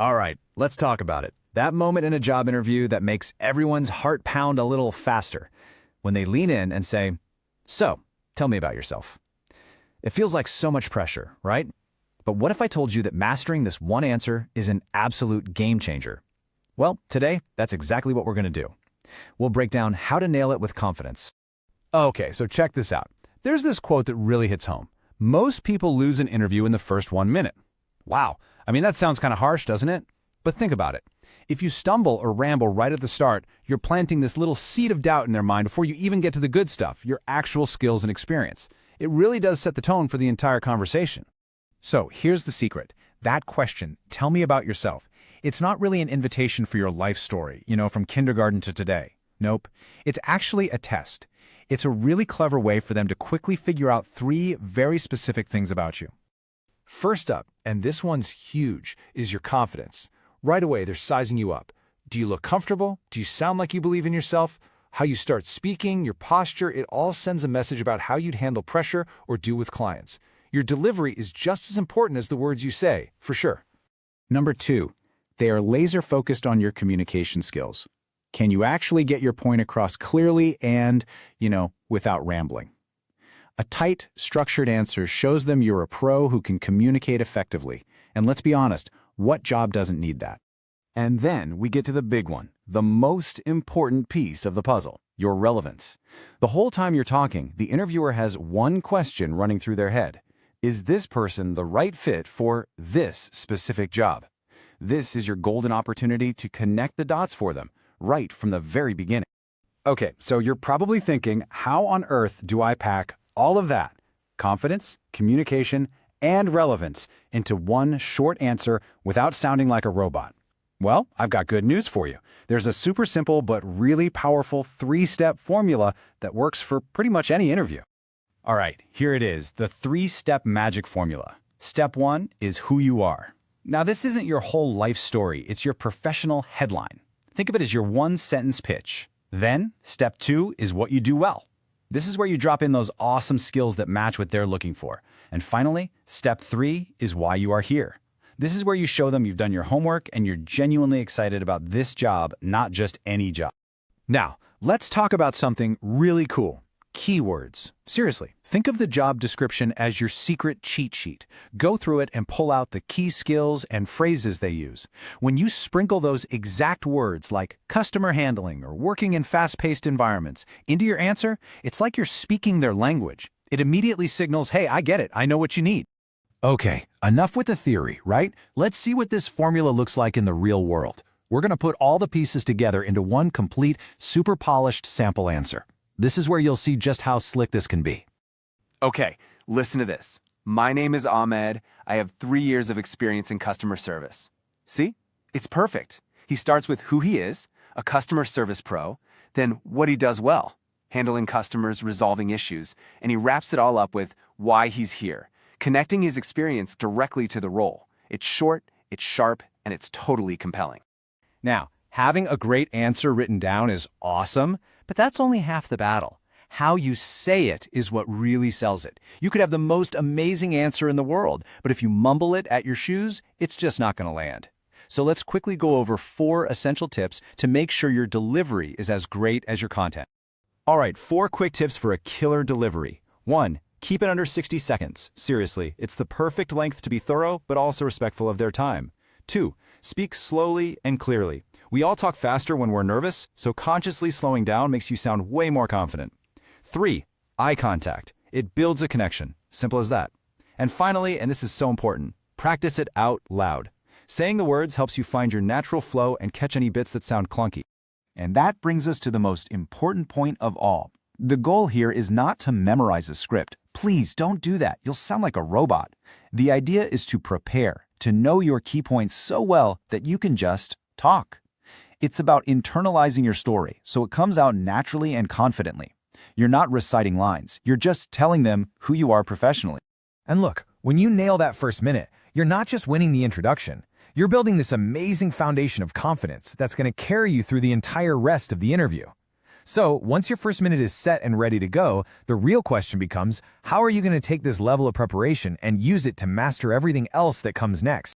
All right, let's talk about it. That moment in a job interview that makes everyone's heart pound a little faster. When they lean in and say, "So, tell me about yourself." It feels like so much pressure, right? But what if I told you that mastering this one answer is an absolute game changer? Well, today, that's exactly what we're going to do. We'll break down how to nail it with confidence. Okay, so check this out. There's this quote that really hits home. Most people lose an interview in the first 1 minute. Wow, I mean, that sounds kind of harsh, doesn't it? But think about it. If you stumble or ramble right at the start, you're planting this little seed of doubt in their mind before you even get to the good stuff, your actual skills and experience. It really does set the tone for the entire conversation. So here's the secret. That question, tell me about yourself, it's not really an invitation for your life story, from kindergarten to today. Nope. It's actually a test. It's a really clever way for them to quickly figure out 3 very specific things about you. First up, and this one's huge, is your confidence. Right away, they're sizing you up. Do you look comfortable? Do you sound like you believe in yourself? How you start speaking, your posture, it all sends a message about how you'd handle pressure or do with clients. Your delivery is just as important as the words you say, for sure. Number 2, they are laser-focused on your communication skills. Can you actually get your point across clearly and, without rambling? A tight, structured answer shows them you're a pro who can communicate effectively. And let's be honest, what job doesn't need that? And then we get to the big one, the most important piece of the puzzle, your relevance. The whole time you're talking, the interviewer has one question running through their head. Is this person the right fit for this specific job? This is your golden opportunity to connect the dots for them, right from the very beginning. Okay, so you're probably thinking, how on earth do I pack all of that, confidence, communication, and relevance, into one short answer without sounding like a robot? Well, I've got good news for you. There's a super simple but really powerful 3-step formula that works for pretty much any interview. All right, here it is, the 3-step magic formula. Step 1 is who you are. Now, this isn't your whole life story, it's your professional headline. Think of it as your 1-sentence pitch. Then, step 2 is what you do well. This is where you drop in those awesome skills that match what they're looking for. And finally, step 3 is why you are here. This is where you show them you've done your homework and you're genuinely excited about this job, not just any job. Now, let's talk about something really cool. Keywords. Seriously, think of the job description as your secret cheat sheet. Go through it and pull out the key skills and phrases they use. When you sprinkle those exact words like customer handling or working in fast-paced environments into your answer, it's like you're speaking their language. It immediately signals, hey, I get it, I know what you need. Okay, enough with the theory, right? Let's see what this formula looks like in the real world. We're going to put all the pieces together into one complete, super polished sample answer. This is where you'll see just how slick this can be. Okay, listen to this. My name is Ahmed. I have 3 years of experience in customer service. See? It's perfect. He starts with who he is, a customer service pro, then what he does well, handling customers, resolving issues, and he wraps it all up with why he's here, connecting his experience directly to the role. It's short, it's sharp, and it's totally compelling. Now, having a great answer written down is awesome, but that's only half the battle. How you say it is what really sells it. You could have the most amazing answer in the world, but if you mumble it at your shoes, it's just not going to land. So let's quickly go over 4 essential tips to make sure your delivery is as great as your content. All right, 4 quick tips for a killer delivery. 1, keep it under 60 seconds. Seriously, it's the perfect length to be thorough, but also respectful of their time. 2, speak slowly and clearly. We all talk faster when we're nervous, so consciously slowing down makes you sound way more confident. 3, eye contact. It builds a connection. Simple as that. And finally, and this is so important, practice it out loud. Saying the words helps you find your natural flow and catch any bits that sound clunky. And that brings us to the most important point of all. The goal here is not to memorize a script. Please don't do that. You'll sound like a robot. The idea is to prepare, to know your key points so well that you can just talk. It's about internalizing your story so it comes out naturally and confidently. You're not reciting lines. You're just telling them who you are professionally. And look, when you nail that first minute, you're not just winning the introduction. You're building this amazing foundation of confidence that's going to carry you through the entire rest of the interview. So once your first minute is set and ready to go, the real question becomes, how are you going to take this level of preparation and use it to master everything else that comes next?